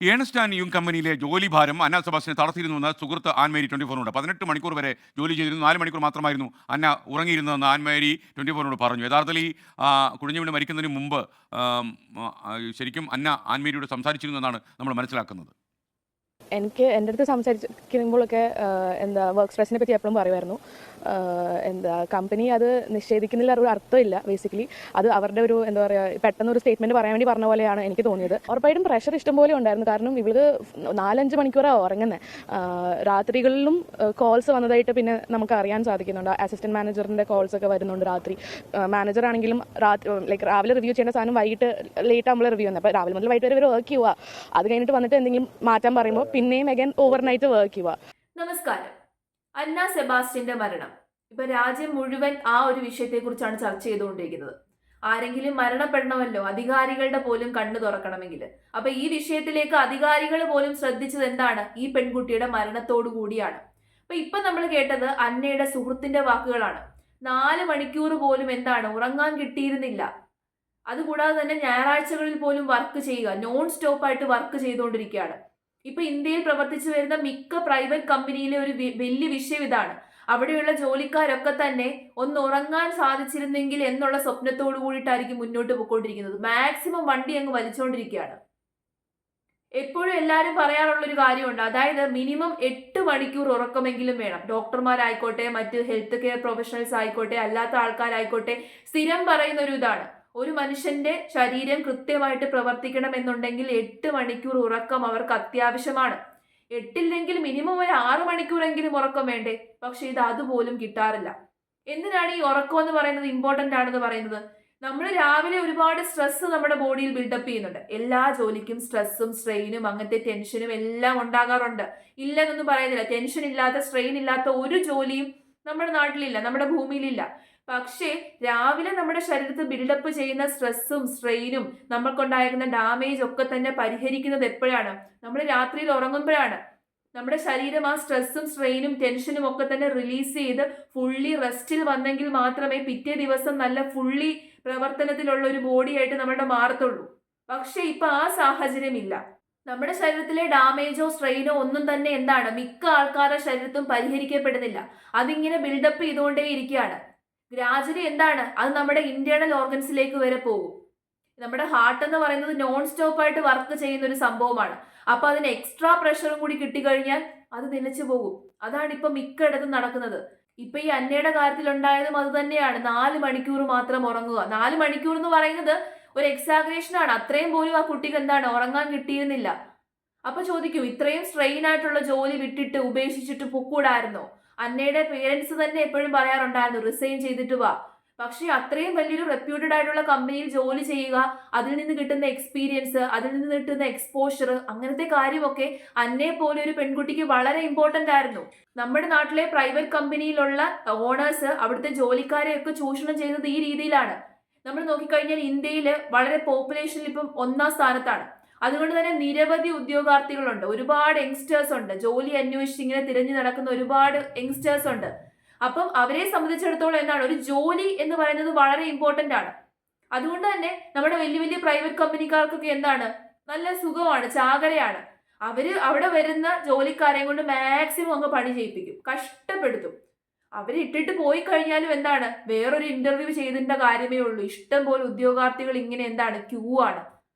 Ernst and യുങ് കമ്പനിയിലെ ജോലിഭാരം അന്ന സെബാസ്റ്റ്യനെ തളർത്തിയിരുന്നുവെന്ന് സുഹൃത്ത് ആൻമേരി 24നോട് 18 മണിക്കൂർ വരെ ജോലി ചെയ്തിരുന്നു. 4 മണിക്കൂർ മാത്രമായിരുന്നു അന്ന ഉറങ്ങിയിരുന്നതെന്ന് ആൻമേരി 24നോട് പറഞ്ഞു. യഥാർത്ഥത്തിൽ ഈ കുഴഞ്ഞു വീണ് മരിക്കുന്നതിന് മുമ്പ് ശരിക്കും ആൻമേരിയോട് സംസാരിച്ചിരുന്നു എന്നാണ് നമ്മൾ മനസ്സിലാക്കുന്നത്. എനിക്ക് എൻ്റെ അടുത്ത് സംസാരിക്കുമ്പോഴൊക്കെ എന്താ വർക്ക് സ്ട്രെസ്സിനെ പറ്റി എപ്പോഴും പറയുമായിരുന്നു. എന്താ കമ്പനി അത് നിഷേധിക്കുന്നില്ല, ഒരു അർത്ഥമില്ല. ബേസിക്കലി അത് അവരുടെ ഒരു എന്താ പറയുക, പെട്ടെന്ന് ഒരു സ്റ്റേറ്റ്മെൻറ്റ് പറയാൻ വേണ്ടി പറഞ്ഞ പോലെയാണ് എനിക്ക് തോന്നിയത്. ഉറപ്പായിട്ടും പ്രഷർ ഇഷ്ടംപോലെ ഉണ്ടായിരുന്നു. കാരണം ഇവൾക്ക് 4-5 മണിക്കൂറാണ് ഉറങ്ങുന്നത്. രാത്രികളിലും കോൾസ് വന്നതായിട്ട് പിന്നെ നമുക്ക് അറിയാൻ സാധിക്കുന്നുണ്ട്. അസിസ്റ്റൻറ്റ് മാനേജറിൻ്റെ കോൾസ് ഒക്കെ വരുന്നുണ്ട് രാത്രി. മാനേജർ ആണെങ്കിലും രാവിലെ റിവ്യൂ ചെയ്യേണ്ട സാധനം വൈകിട്ട് ലേറ്റ് ആകുമ്പോൾ റിവ്യൂ വന്നത്. അപ്പോൾ രാവിലെ മുതൽ വൈകിട്ട് വരെ ഇവർ വർക്ക് ചെയ്യുക. അത് കഴിഞ്ഞിട്ട് വന്നിട്ട് എന്തെങ്കിലും മാറ്റാൻ പറയുമ്പോൾ പിന്നെയും അഗൈൻ ഓവർനൈറ്റ് വർക്ക് ചെയ്യുക. നമസ്കാരം. അന്ന സെബാസ്റ്റ്യന്റെ മരണം ഇപ്പൊ രാജ്യം മുഴുവൻ ആ ഒരു വിഷയത്തെക്കുറിച്ചാണ് ചർച്ച ചെയ്തുകൊണ്ടിരിക്കുന്നത്. ആരെങ്കിലും മരണപ്പെടണമല്ലോ, അധികാരികളുടെ പോലും കണ്ണു തുറക്കണമെങ്കിൽ. അപ്പൊ ഈ വിഷയത്തിലേക്ക് അധികാരികൾ പോലും ശ്രദ്ധിച്ചത് എന്താണ്? ഈ പെൺകുട്ടിയുടെ മരണത്തോടു കൂടിയാണ്. ഇപ്പൊ നമ്മൾ കേട്ടത് അന്നയുടെ സുഹൃത്തിന്റെ വാക്കുകളാണ്. 4 മണിക്കൂർ പോലും എന്താണ് ഉറങ്ങാൻ കിട്ടിയിരുന്നില്ല. അതുകൂടാതെ തന്നെ ഞായറാഴ്ചകളിൽ പോലും വർക്ക് ചെയ്യുക, നോൺ സ്റ്റോപ്പ് ആയിട്ട് വർക്ക് ചെയ്തുകൊണ്ടിരിക്കുകയാണ്. ഇപ്പൊ ഇന്ത്യയിൽ പ്രവർത്തിച്ചു വരുന്ന മിക്ക പ്രൈവറ്റ് കമ്പനിയിലെ ഒരു വലിയ വിഷയം ഇതാണ്. അവിടെയുള്ള ജോലിക്കാരൊക്കെ തന്നെ ഒന്ന് ഉറങ്ങാൻ സാധിച്ചിരുന്നെങ്കിൽ എന്നുള്ള സ്വപ്നത്തോടു കൂടിയിട്ടായിരിക്കും മുന്നോട്ട് പോയിക്കൊണ്ടിരിക്കുന്നത്. മാക്സിമം വണ്ടി അങ്ങ് വലിച്ചുകൊണ്ടിരിക്കുകയാണ്. എപ്പോഴും എല്ലാവരും പറയാറുള്ളൊരു കാര്യമുണ്ട്, അതായത് മിനിമം 8 മണിക്കൂർ ഉറക്കമെങ്കിലും വേണം. ഡോക്ടർമാരായിക്കോട്ടെ, മറ്റ് ഹെൽത്ത് കെയർ പ്രൊഫഷണൽസ് ആയിക്കോട്ടെ, അല്ലാത്ത ആൾക്കാരായിക്കോട്ടെ, സ്ഥിരം പറയുന്ന ഒരു ഇതാണ്. ഒരു മനുഷ്യന്റെ ശരീരം കൃത്യമായിട്ട് പ്രവർത്തിക്കണം എന്നുണ്ടെങ്കിൽ 8 മണിക്കൂർ ഉറക്കം അവർക്ക് അത്യാവശ്യമാണ്. 8ഇല്ലെങ്കിൽ മിനിമം ഒരു 6 മണിക്കൂറെങ്കിലും ഉറക്കം വേണ്ടേ? പക്ഷെ ഇത് അതുപോലും കിട്ടാറില്ല. എന്തിനാണ് ഈ ഉറക്കം എന്ന് പറയുന്നത് ഇമ്പോർട്ടന്റ് ആണെന്ന് പറയുന്നത്? നമ്മൾ രാവിലെ ഒരുപാട് സ്ട്രെസ് നമ്മുടെ ബോഡിയിൽ ബിൽഡപ്പ് ചെയ്യുന്നുണ്ട്. എല്ലാ ജോലിക്കും സ്ട്രെസ്സും സ്ട്രെയിനും അങ്ങനത്തെ ടെൻഷനും എല്ലാം ഉണ്ടാകാറുണ്ട്. ഇല്ലെന്നൊന്നും പറയുന്നില്ല. ടെൻഷൻ ഇല്ലാത്ത, സ്ട്രെയിൻ ഇല്ലാത്ത ഒരു ജോലിയും നമ്മുടെ നാട്ടിലില്ല, നമ്മുടെ ഭൂമിയിലില്ല. പക്ഷേ രാവിലെ നമ്മുടെ ശരീരത്തിൽ ബിൽഡപ്പ് ചെയ്യുന്ന സ്ട്രെസ്സും സ്ട്രെയിനും നമ്മൾക്കുണ്ടായിരുന്ന ഡാമേജ് ഒക്കെ തന്നെ പരിഹരിക്കുന്നത് എപ്പോഴാണ്? നമ്മൾ രാത്രിയിൽ ഉറങ്ങുമ്പോഴാണ്. നമ്മുടെ ശരീരം ആ സ്ട്രെസ്സും സ്ട്രെയിനും ടെൻഷനും ഒക്കെ തന്നെ റിലീസ് ചെയ്ത് ഫുള്ളി റെസ്റ്റിൽ വന്നെങ്കിൽ മാത്രമേ പിറ്റേ ദിവസം നല്ല ഫുള്ളി പ്രവർത്തനത്തിലുള്ള ഒരു ബോഡി ആയിട്ട് നമ്മുടെ മാറത്തുള്ളൂ. പക്ഷെ ഇപ്പൊ ആ സാഹചര്യം ഇല്ല. നമ്മുടെ ശരീരത്തിലെ ഡാമേജോ സ്ട്രെയിനോ ഒന്നും തന്നെ എന്താണ് മിക്ക ആൾക്കാരുടെ ശരീരത്തും പരിഹരിക്കപ്പെടുന്നില്ല. അതിങ്ങനെ ബിൽഡപ്പ് ചെയ്തുകൊണ്ടേ ഇരിക്കുകയാണ്. ഗ്രാജുവലി എന്താണ് അത് നമ്മുടെ ഇന്റേണൽ ഓർഗൻസിലേക്ക് വരെ പോകും. നമ്മുടെ ഹാർട്ട് എന്ന് പറയുന്നത് നോൺ സ്റ്റോപ്പ് ആയിട്ട് വർക്ക് ചെയ്യുന്ന ഒരു സംഭവമാണ്. അപ്പൊ അതിന് എക്സ്ട്രാ പ്രഷറും കൂടി കിട്ടിക്കഴിഞ്ഞാൽ അത് നിലച്ചു പോകും. അതാണ് ഇപ്പൊ മിക്കയിടത്തും നടക്കുന്നത്. ഇപ്പൊ ഈ അന്നയുടെ കാര്യത്തിൽ ഉണ്ടായതും അത് തന്നെയാണ്. 4 മണിക്കൂർ മാത്രം ഉറങ്ങുക. 4 മണിക്കൂർ എന്ന് പറയുന്നത് ഒരു എക്സാഗ്രേഷൻ ആണ്. അത്രയും പോലും ആ കുട്ടിക്ക് എന്താണ് ഉറങ്ങാൻ കിട്ടിയിരുന്നില്ല. അപ്പൊ ചോദിക്കും, ഇത്രയും സ്ട്രെയിൻ ആയിട്ടുള്ള ജോലി വിട്ടിട്ട് ഉപേക്ഷിച്ചിട്ട് പൊക്കൂടായിരുന്നോ? അന്നയുടെ പേരൻസ് തന്നെ എപ്പോഴും പറയാറുണ്ടായിരുന്നു, റിസൈൻ ചെയ്തിട്ട് വാ. പക്ഷെ അത്രയും വലിയൊരു റെപ്യൂട്ടഡ് ആയിട്ടുള്ള കമ്പനിയിൽ ജോലി ചെയ്യുക, അതിൽ നിന്ന് കിട്ടുന്ന എക്സ്പീരിയൻസ്, അതിൽ നിന്ന് കിട്ടുന്ന എക്സ്പോഷർ, അങ്ങനത്തെ കാര്യമൊക്കെ അന്നയെ പോലെ ഒരു പെൺകുട്ടിക്ക് വളരെ ഇമ്പോർട്ടന്റ് ആയിരുന്നു. നമ്മുടെ നാട്ടിലെ പ്രൈവറ്റ് കമ്പനിയിലുള്ള ഓണേഴ്സ് അവിടുത്തെ ജോലിക്കാരെയൊക്കെ ചൂഷണം ചെയ്യുന്നത് ഈ രീതിയിലാണ്. നമ്മൾ നോക്കിക്കഴിഞ്ഞാൽ ഇന്ത്യയിൽ വളരെ പോപ്പുലേഷനിൽ ഇപ്പം 1ാം സ്ഥാനത്താണ്. അതുകൊണ്ട് തന്നെ നിരവധി ഉദ്യോഗാർത്ഥികളുണ്ട്, ഒരുപാട് യങ്സ്റ്റേഴ്സ് ഉണ്ട്, ജോലി അന്വേഷിച്ച് ഇങ്ങനെ തിരഞ്ഞു നടക്കുന്ന ഒരുപാട് യങ്സ്റ്റേഴ്സ് ഉണ്ട്. അപ്പം അവരെ സംബന്ധിച്ചിടത്തോളം എന്താണ്, ഒരു ജോലി എന്ന് പറയുന്നത് വളരെ ഇമ്പോർട്ടന്റ് ആണ്. അതുകൊണ്ട് തന്നെ നമ്മുടെ വലിയ വലിയ പ്രൈവറ്റ് കമ്പനിക്കാർക്കൊക്കെ എന്താണ് നല്ല സുഖമാണ്, ചാകരയാണ്. അവര് അവിടെ വരുന്ന ജോലിക്കാരെയും കൊണ്ട് മാക്സിമം അങ്ങ് പണി ചെയ്യിപ്പിക്കും, കഷ്ടപ്പെടുത്തും. അവര് ഇട്ടിട്ട് പോയി കഴിഞ്ഞാലും എന്താണ് വേറൊരു ഇന്റർവ്യൂ ചെയ്തിന്റെ കാര്യമേ ഉള്ളൂ. ഇഷ്ടം പോലെ ഉദ്യോഗാർത്ഥികൾ ഇങ്ങനെ എന്താണ് ക്യൂ ആണ്.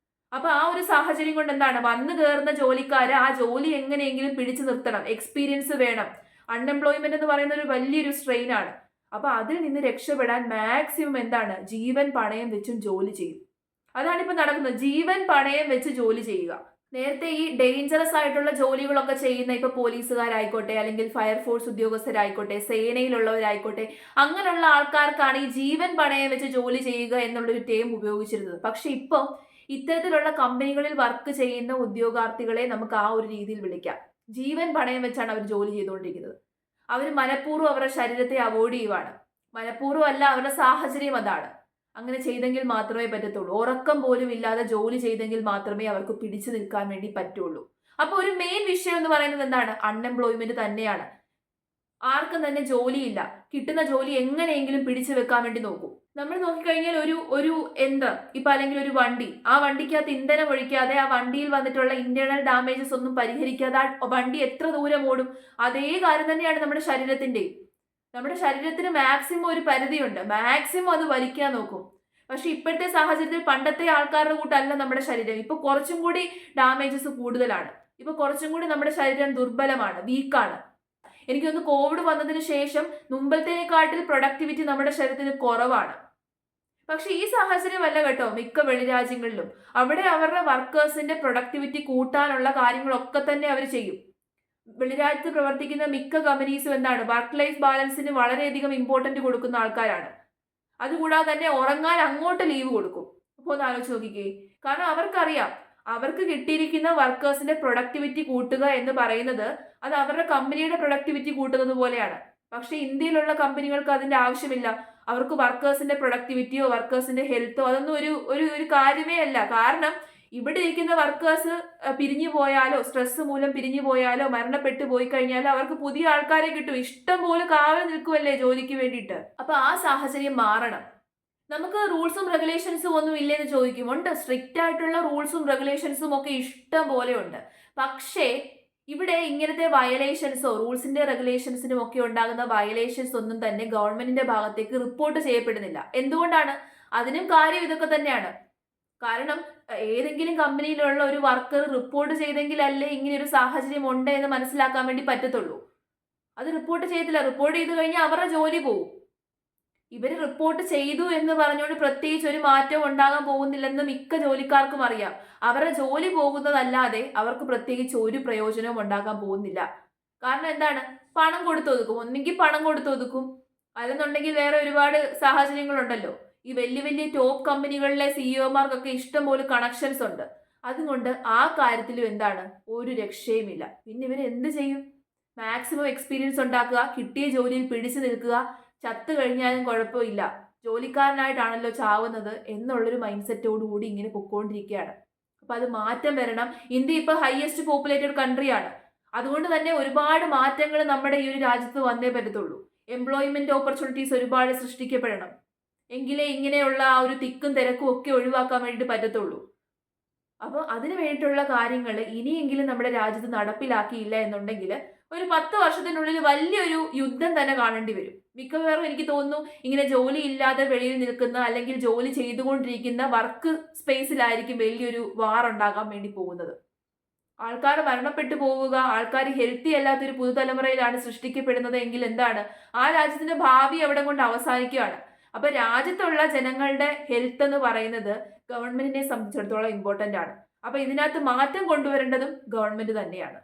അപ്പൊ ആ ഒരു സാഹചര്യം കൊണ്ട് എന്താണ് വന്നു കയറുന്ന ജോലിക്കാര് ആ ജോലി എങ്ങനെയെങ്കിലും പിടിച്ചു നിർത്തണം, എക്സ്പീരിയൻസ് വേണം. അൺഎംപ്ലോയ്മെന്റ് എന്ന് പറയുന്ന ഒരു വലിയൊരു സ്ട്രെയിൻ ആണ്. അപ്പൊ അതിൽ നിന്ന് രക്ഷപ്പെടാൻ മാക്സിമം എന്താണ് ജീവൻ പണയം വെച്ചും ജോലി ചെയ്യും. അതാണ് ഇപ്പൊ നടക്കുന്നത്, ജീവൻ പണയം വെച്ച് ജോലി ചെയ്യുക. നേരത്തെ ഈ ഡേഞ്ചറസ് ആയിട്ടുള്ള ജോലികളൊക്കെ ചെയ്യുന്ന ഇപ്പൊ പോലീസുകാരായിക്കോട്ടെ, അല്ലെങ്കിൽ ഫയർഫോഴ്സ് ഉദ്യോഗസ്ഥരായിക്കോട്ടെ, സേനയിലുള്ളവരായിക്കോട്ടെ, അങ്ങനെയുള്ള ആൾക്കാർക്കാണ് ഈ ജീവൻ പണയം വെച്ച് ജോലി ചെയ്യുക എന്നുള്ളൊരു ടേം ഉപയോഗിച്ചിരുന്നത്. പക്ഷെ ഇപ്പം ഇത്തരത്തിലുള്ള കമ്പനികളിൽ വർക്ക് ചെയ്യുന്ന ഉദ്യോഗാർത്ഥികളെ നമുക്ക് ആ ഒരു രീതിയിൽ വിളിക്കാം. ജീവൻ പണയം വെച്ചാണ് അവർ ജോലി ചെയ്തുകൊണ്ടിരിക്കുന്നത്. അവർ മനഃപൂർവ്വം അവരുടെ ശരീരത്തെ അവോയ്ഡ് ചെയ്യുവാണ്. മനഃപൂർവ്വം അല്ല, അവരുടെ സാഹചര്യം അതാണ്. അങ്ങനെ ചെയ്തെങ്കിൽ മാത്രമേ പറ്റത്തുള്ളൂ. ഉറക്കം പോലും ഇല്ലാതെ ജോലി ചെയ്തെങ്കിൽ മാത്രമേ അവർക്ക് പിടിച്ചു നിൽക്കാൻ വേണ്ടി പറ്റുള്ളൂ. അപ്പൊ ഒരു മെയിൻ വിഷയം എന്ന് പറയുന്നത് എന്താണ്? അൺഎംപ്ലോയ്മെന്റ് തന്നെയാണ്. ആർക്കും തന്നെ ജോലിയില്ല. കിട്ടുന്ന ജോലി എങ്ങനെയെങ്കിലും പിടിച്ചു വെക്കാൻ വേണ്ടി നോക്കും. നമ്മൾ നോക്കിക്കഴിഞ്ഞാൽ ഒരു യന്ത്രം ഇപ്പൊ അല്ലെങ്കിൽ ഒരു വണ്ടി, ആ വണ്ടിക്കകത്ത് ഇന്ധനം ഒഴിക്കാതെ ആ വണ്ടിയിൽ വന്നിട്ടുള്ള ഇന്റേണൽ ഡാമേജസ് ഒന്നും പരിഹരിക്കാതെ ആ വണ്ടി എത്ര ദൂരം ഓടും? അതേ കാര്യം തന്നെയാണ് നമ്മുടെ ശരീരത്തിന്റെയും. നമ്മുടെ ശരീരത്തിന് മാക്സിമം ഒരു പരിധിയുണ്ട്, മാക്സിമം അത് വലിക്കാൻ നോക്കും. പക്ഷെ ഇപ്പോഴത്തെ സാഹചര്യത്തിൽ പണ്ടത്തെ ആൾക്കാരുടെ കൂട്ടല്ല നമ്മുടെ ശരീരം. ഇപ്പൊ കുറച്ചും കൂടി ഡാമേജസ് കൂടുതലാണ്. ഇപ്പൊ കുറച്ചും കൂടി നമ്മുടെ ശരീരം ദുർബലമാണ്, വീക്കാണ്. എനിക്ക് തോന്നുന്നു കോവിഡ് വന്നതിന് ശേഷം മുമ്പത്തേക്കാട്ടിൽ പ്രൊഡക്ടിവിറ്റി നമ്മുടെ ശരീരത്തിന് കുറവാണ്. പക്ഷെ ഈ സാഹചര്യമല്ല കേട്ടോ മിക്ക വെളിരാജ്യങ്ങളിലും. അവിടെ അവരുടെ വർക്കേഴ്സിന്റെ പ്രൊഡക്ടിവിറ്റി കൂട്ടാനുള്ള കാര്യങ്ങളൊക്കെ തന്നെ അവർ ചെയ്യും. വെളിരാജ്യത്ത് പ്രവർത്തിക്കുന്ന മിക്ക കമ്പനീസും എന്താണ്, വർക്ക് ലൈഫ് ബാലൻസിന് വളരെയധികം ഇമ്പോർട്ടന്റ് കൊടുക്കുന്ന ആൾക്കാരാണ്. അതുകൂടാതെ തന്നെ ഉറങ്ങാൻ അങ്ങോട്ട് ലീവ് കൊടുക്കും. അപ്പോൾ ഒന്ന് ആലോചിച്ച് നോക്കിക്കേ. കാരണം അവർക്കറിയാം അവർക്ക് കിട്ടിയിരിക്കുന്ന വർക്കേഴ്സിന്റെ പ്രൊഡക്ടിവിറ്റി കൂട്ടുക എന്ന് പറയുന്നത് അത് അവരുടെ കമ്പനിയുടെ പ്രൊഡക്ടിവിറ്റി കൂട്ടുന്നത് പോലെയാണ്. പക്ഷെ ഇന്ത്യയിലുള്ള കമ്പനികൾക്ക് അതിന്റെ ആവശ്യമില്ല. അവർക്ക് വർക്കേഴ്സിന്റെ പ്രൊഡക്ടിവിറ്റിയോ വർക്കേഴ്സിന്റെ ഹെൽത്തോ അതൊന്നും ഒരു കാര്യമേ അല്ല. കാരണം ഇവിടെ ഇരിക്കുന്ന വർക്കേഴ്സ് പിരിഞ്ഞു പോയാലോ, സ്ട്രെസ് മൂലം പിരിഞ്ഞു പോയാലോ, മരണപ്പെട്ടു പോയി കഴിഞ്ഞാലോ അവർക്ക് പുതിയ ആൾക്കാരെ കിട്ടും. ഇഷ്ടം പോലെ കാവൽ നിൽക്കുമല്ലേ ജോലിക്ക് വേണ്ടിയിട്ട്. അപ്പൊ ആ സാഹചര്യം മാറണം. നമുക്ക് റൂൾസും റെഗുലേഷൻസും ഒന്നും ഇല്ലെന്ന് ചോദിക്കും. ഉണ്ട്, സ്ട്രിക്റ്റ് ആയിട്ടുള്ള റൂൾസും റെഗുലേഷൻസും ഒക്കെ ഇഷ്ടം പോലെ ഉണ്ട്. പക്ഷേ ഇവിടെ ഇങ്ങനത്തെ വയലേഷൻസോ റൂൾസിന്റെ റെഗുലേഷൻസിനും ഒക്കെ ഉണ്ടാകുന്ന വയലേഷൻസ് ഒന്നും തന്നെ ഗവൺമെന്റിന്റെ ഭാഗത്തേക്ക് റിപ്പോർട്ട് ചെയ്യപ്പെടുന്നില്ല. എന്തുകൊണ്ടാണ്? അതിനും കാര്യം ഇതൊക്കെ തന്നെയാണ്. കാരണം ഏതെങ്കിലും കമ്പനിയിലുള്ള ഒരു വർക്കർ റിപ്പോർട്ട് ചെയ്തെങ്കിലല്ലേ ഇങ്ങനെ ഒരു സാഹചര്യം ഉണ്ട് എന്ന് മനസ്സിലാക്കാൻ വേണ്ടി പറ്റത്തുള്ളൂ. അത് റിപ്പോർട്ട് ചെയ്തില്ല. റിപ്പോർട്ട് ചെയ്ത് കഴിഞ്ഞാൽ അവരുടെ ജോലി പോകും. ഇവര് റിപ്പോർട്ട് ചെയ്തു എന്ന് പറഞ്ഞുകൊണ്ട് പ്രത്യേകിച്ച് ഒരു മാറ്റവും ഉണ്ടാകാൻ പോകുന്നില്ലെന്ന് മിക്ക ജോലിക്കാർക്കും അറിയാം. അവരുടെ ജോലി പോകുന്നതല്ലാതെ അവർക്ക് പ്രത്യേകിച്ച് ഒരു പ്രയോജനവും ഉണ്ടാകാൻ പോകുന്നില്ല. കാരണം എന്താണ്? പണം കൊടുത്തൊതുക്കും. ഒന്നെങ്കിൽ പണം കൊടുത്തൊതുക്കും, അല്ലെന്നുണ്ടെങ്കിൽ വേറെ ഒരുപാട് സാഹചര്യങ്ങളുണ്ടല്ലോ. ഈ വലിയ വലിയ ടോപ്പ് കമ്പനികളിലെ സിഇഒമാർക്കൊക്കെ ഇഷ്ടംപോലെ കണക്ഷൻസ് ഉണ്ട്. അതുകൊണ്ട് ആ കാര്യത്തിലും എന്താണ്, ഒരു രക്ഷയുമില്ല. പിന്നെ ഇവർ എന്ത് ചെയ്യും? മാക്സിമം എക്സ്പീരിയൻസ് ഉണ്ടാക്കുക, കിട്ടിയ ജോലിയിൽ പിടിച്ചു നിൽക്കുക, ചത്തു കഴിഞ്ഞാലും കുഴപ്പമില്ല, ജോലിക്കാരനായിട്ടാണല്ലോ ചാവുന്നത് എന്നുള്ളൊരു മൈൻഡ് സെറ്റോടുകൂടി ഇങ്ങനെ പൊക്കോണ്ടിരിക്കുകയാണ്. അപ്പൊ അത് മാറ്റം വരണം. ഇന്ത്യ ഇപ്പൊ ഹയസ്റ്റ് പോപ്പുലേറ്റഡ് കൺട്രിയാണ്. അതുകൊണ്ട് തന്നെ ഒരുപാട് മാറ്റങ്ങൾ നമ്മുടെ ഈ ഒരു രാജ്യത്ത് വന്നേ പറ്റത്തുള്ളൂ. എംപ്ലോയ്മെന്റ് ഓപ്പർച്യൂണിറ്റീസ് ഒരുപാട് സൃഷ്ടിക്കപ്പെടണം. എങ്കിലേ ഇങ്ങനെയുള്ള ആ ഒരു തിക്കും തിരക്കും ഒക്കെ ഒഴിവാക്കാൻ വേണ്ടിയിട്ട് പറ്റത്തുള്ളൂ. അപ്പോൾ അതിന് വേണ്ടിയിട്ടുള്ള കാര്യങ്ങൾ ഇനിയെങ്കിലും നമ്മുടെ രാജ്യത്ത് നടപ്പിലാക്കിയില്ല എന്നുണ്ടെങ്കിൽ ഒരു 10 വർഷത്തിനുള്ളിൽ വലിയൊരു യുദ്ധം തന്നെ കാണേണ്ടി വരും. മിക്കവാറും എനിക്ക് തോന്നുന്നു ഇങ്ങനെ ജോലി ഇല്ലാതെ വെളിയിൽ നിൽക്കുന്ന അല്ലെങ്കിൽ ജോലി ചെയ്തുകൊണ്ടിരിക്കുന്ന വർക്ക് സ്പേസിലായിരിക്കും വലിയൊരു വാർ ഉണ്ടാകാൻ വേണ്ടി പോകുന്നത്. ആൾക്കാർ മരണപ്പെട്ടു പോവുക, ആൾക്കാർ ഹെൽത്തി അല്ലാത്തൊരു പുതുതലമുറയിലാണ് സൃഷ്ടിക്കപ്പെടുന്നത് എങ്കിൽ എന്താണ്, ആ രാജ്യത്തിന്റെ ഭാവി അവിടെ കൊണ്ട് അവസാനിക്കുകയാണ്. അപ്പൊ രാജ്യത്തുള്ള ജനങ്ങളുടെ ഹെൽത്ത് എന്ന് പറയുന്നത് ഗവൺമെന്റിനെ സംബന്ധിച്ചിടത്തോളം ഇമ്പോർട്ടന്റ് ആണ്. അപ്പൊ ഇതിനകത്ത് മാറ്റം കൊണ്ടുവരേണ്ടതും ഗവൺമെന്റ് തന്നെയാണ്.